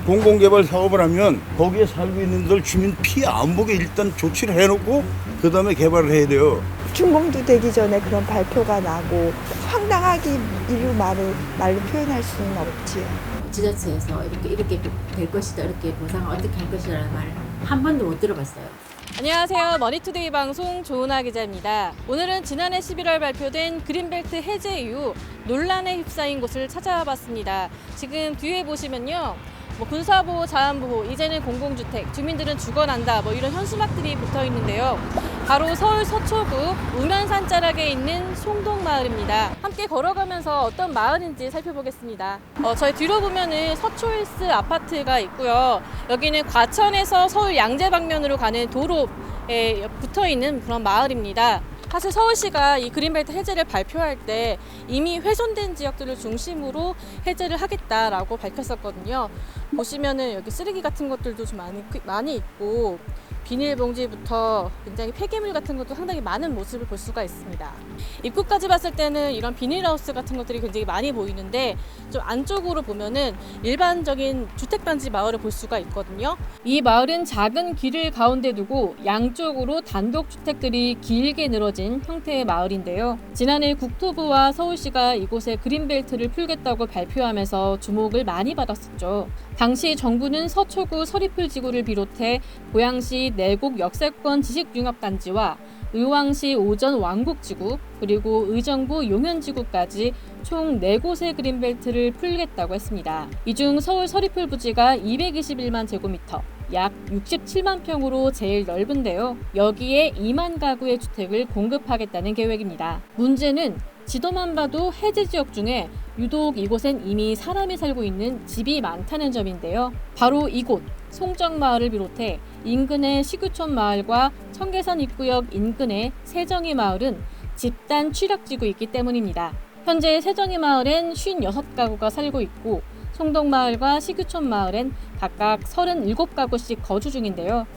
공공개발 사업을 하면 거기에 살고 있는 들 주민 피해 안 보게 일단 조치를 해놓고 그 다음에 개발을 해야 돼요. 준공도 되기 전에 그런 발표가 나고 황당하기 이루 말로 표현할 수는 없지요. 지자체에서 이렇게 될 것이다, 이렇게 보상을 어떻게 할 것이라는 말 한 번도 못 들어봤어요. 안녕하세요. 머니투데이 방송 조은하 기자입니다. 오늘은 지난해 11월 발표된 그린벨트 해제 이후 논란에 휩싸인 곳을 찾아와 봤습니다. 지금 뒤에 보시면요. 군사보호, 자원보호, 이제는 공공주택, 주민들은 죽어난다 이런 현수막들이 붙어 있는데요. 바로 서울 서초구 우면산 자락에 있는 송동마을입니다. 함께 걸어가면서 어떤 마을인지 살펴보겠습니다. 저희 뒤로 보면은 서초힐스 아파트가 있고요. 여기는 과천에서 서울 양재 방면으로 가는 도로에 붙어 있는 그런 마을입니다. 사실 서울시가 이 그린벨트 해제를 발표할 때 이미 훼손된 지역들을 중심으로 해제를 하겠다라고 밝혔었거든요. 보시면은 여기 쓰레기 같은 것들도 좀 많이 있고 비닐봉지부터 굉장히 폐기물 같은 것도 상당히 많은 모습을 볼 수가 있습니다. 입구까지 봤을 때는 이런 비닐하우스 같은 것들이 굉장히 많이 보이는데 좀 안쪽으로 보면은 일반적인 주택단지 마을을 볼 수가 있거든요. 이 마을은 작은 길을 가운데 두고 양쪽으로 단독주택들이 길게 늘어진 형태의 마을인데요. 지난해 국토부와 서울시가 이곳에 그린벨트를 풀겠다고 발표하면서 주목을 많이 받았었죠. 당시 정부는 서초구 서리풀 지구를 비롯해 고양시 내곡 역세권 지식융합단지와 의왕시 오전 왕곡지구 그리고 의정부 용현지구까지 총 4곳의 그린벨트를 풀겠다고 했습니다. 이 중 서울 서리풀 부지가 221만 제곱미터, 약 67만 평으로 제일 넓은데요. 여기에 2만 가구의 주택을 공급하겠다는 계획입니다. 문제는 지도만 봐도 해제 지역 중에 유독 이곳엔 이미 사람이 살고 있는 집이 많다는 점인데요. 바로 이곳 송정마을을 비롯해 인근의 시구촌 마을과 청계산 입구역 인근의 세정이 마을은 집단 취락지구 있기 때문입니다. 현재 세정이 마을엔 56가구가 살고 있고 송동마을과 시구촌 마을엔 각각 37가구씩 거주 중인데요.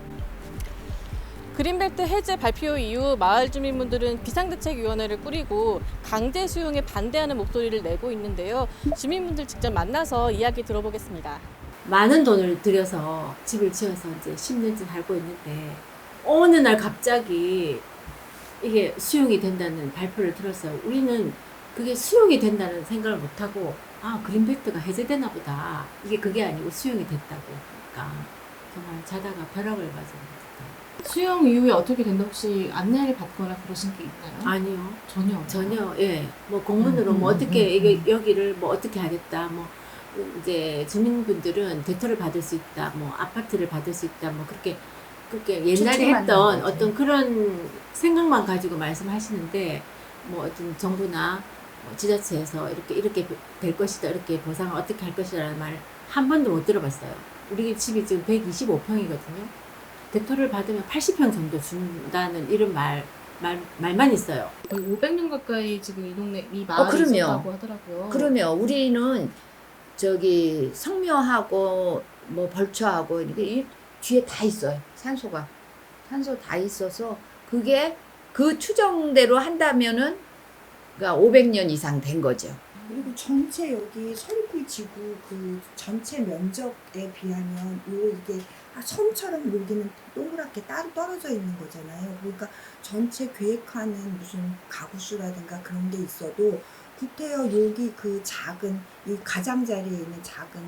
그린벨트 해제 발표 이후 마을 주민분들은 비상대책위원회를 꾸리고 강제 수용에 반대하는 목소리를 내고 있는데요. 주민분들 직접 만나서 이야기 들어보겠습니다. 많은 돈을 들여서 집을 지어서 이제 10년째 살고 있는데 어느 날 갑자기 이게 수용이 된다는 발표를 들었어요. 우리는 그게 수용이 된다는 생각을 못하고 그린벨트가 해제되나 보다. 그게 아니고 수용이 됐다고. 그러니까 정말 자다가 벼락을 맞은 것 수용 이후에 어떻게 된다 혹시 안내를 받거나 그러신 게 있나요? 아니요. 전혀. 예. 공문으로 여기를 어떻게 하겠다. 이제 주민분들은 대토를 받을 수 있다. 아파트를 받을 수 있다. 그렇게 옛날에 했던 어떤 그런 생각만 가지고 말씀하시는데 어떤 정부나 지자체에서 이렇게 될 것이다. 이렇게 보상을 어떻게 할 것이라는 말 한 번도 못 들어봤어요. 우리 집이 지금 125평이거든요. 대토를 받으면 80평 정도 준다는 이런 말만 있어요. 500년 가까이 지금 이 동네 이 마을이 그럼요. 있었다고 하더라고요. 그러면 우리는 성묘하고 벌초하고 이렇게 뒤에 다 있어요. 산소 다 있어서 그게 그 추정대로 한다면은 그러니까 500년 이상 된 거죠. 그리고 전체 여기 서리풀 지구 그 전체 면적에 비하면 이게 섬처럼 여기는 동그랗게 따로 떨어져 있는 거잖아요. 그러니까 전체 계획하는 무슨 가구수라든가 그런 게 있어도 구태여 여기 그 작은 이 가장자리에 있는 작은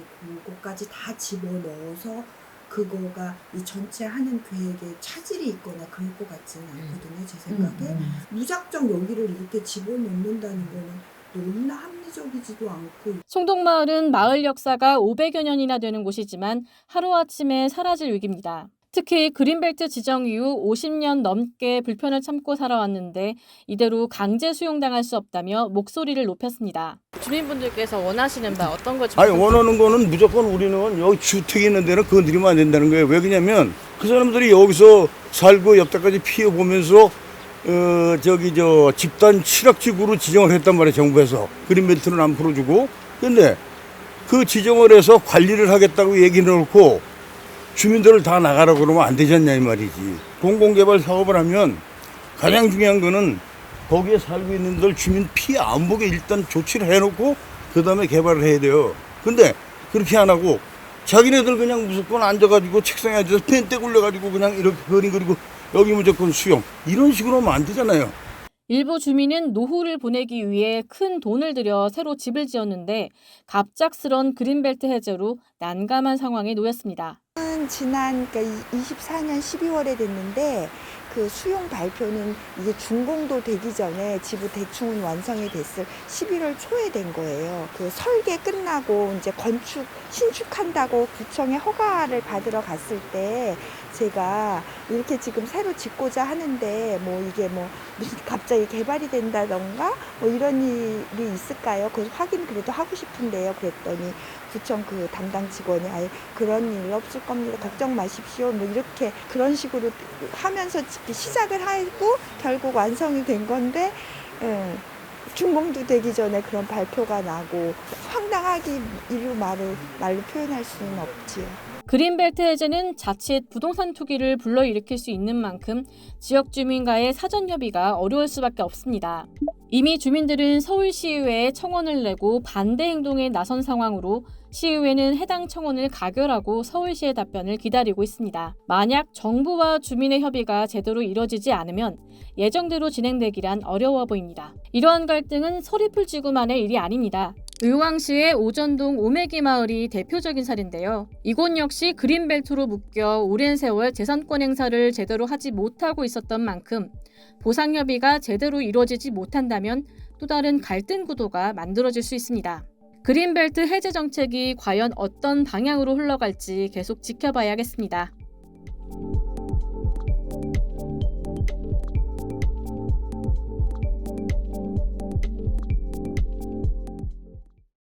그곳까지 다 집어넣어서 그거가 이 전체 하는 계획에 차질이 있거나 그럴 것 같지는 않거든요. 제 생각에 무작정 여기를 이렇게 집어넣는다는 거는 너무나 합리적이지도 않고. 송동마을은 마을 역사가 500여 년이나 되는 곳이지만 하루아침에 사라질 위기입니다. 특히 그린벨트 지정 이후 50년 넘게 불편을 참고 살아왔는데 이대로 강제 수용당할 수 없다며 목소리를 높였습니다. 주민분들께서 원하시는 바 어떤 거지? 원하는 거는 무조건 우리는 여기 주택이 있는 데는 건드리면 안 된다는 거예요. 왜 그러냐면 그 사람들이 여기서 살고 옆에까지 피해 보면서 집단 취락지구로 지정을 했단 말이에요. 정부에서 그린벨트는 안 풀어주고. 근데 그 지정을 해서 관리를 하겠다고 얘기를 해놓고 주민들을 다 나가라고 그러면 안 되지 않냐 이 말이지. 공공개발 사업을 하면 가장 중요한 거는 거기에 살고 있는 들 주민 피해 안 보게 일단 조치를 해놓고 그 다음에 개발을 해야 돼요. 근데 그렇게 안 하고 자기네들 그냥 무조건 앉아가지고 책상에 앉아서 펜 떼굴려가지고 그냥 이렇게 그림 그리고 여기 무조건 수용 이런 식으로 하면 안 되잖아요. 일부 주민은 노후를 보내기 위해 큰 돈을 들여 새로 집을 지었는데 갑작스런 그린벨트 해제로 난감한 상황에 놓였습니다. 지난 그러니까 24년 12월에 됐는데 그 수용 발표는 이게 준공도 되기 전에 지부 대충은 완성이 됐을 11월 초에 된 거예요. 그 설계 끝나고 이제 건축 신축한다고 구청에 허가를 받으러 갔을 때 제가 이렇게 지금 새로 짓고자 하는데 뭐 이게 뭐 무슨 갑자기 개발이 된다던가 뭐 이런 일이 있을까요? 그 확인 그래도 하고 싶은데요. 그랬더니 구청 그 담당 직원이 아예 그런 일 없을 겁니다. 걱정 마십시오. 뭐 이렇게 그런 식으로 하면서 시작을 하고 결국 완성이 된 건데 준공도 되기 전에 그런 발표가 나고 황당하기 이루 말로 표현할 수는 없지요. 그린벨트 해제는 자칫 부동산 투기를 불러일으킬 수 있는 만큼 지역 주민과의 사전 협의가 어려울 수밖에 없습니다. 이미 주민들은 서울시의회에 청원을 내고 반대 행동에 나선 상황으로 시의회는 해당 청원을 가결하고 서울시의 답변을 기다리고 있습니다. 만약 정부와 주민의 협의가 제대로 이뤄지지 않으면 예정대로 진행되기란 어려워 보입니다. 이러한 갈등은 서리풀지구만의 일이 아닙니다. 의왕시의 오전동 오메기 마을이 대표적인 사례인데요. 이곳 역시 그린벨트로 묶여 오랜 세월 재산권 행사를 제대로 하지 못하고 있었던 만큼 보상 협의가 제대로 이루어지지 못한다면 또 다른 갈등 구도가 만들어질 수 있습니다. 그린벨트 해제 정책이 과연 어떤 방향으로 흘러갈지 계속 지켜봐야겠습니다.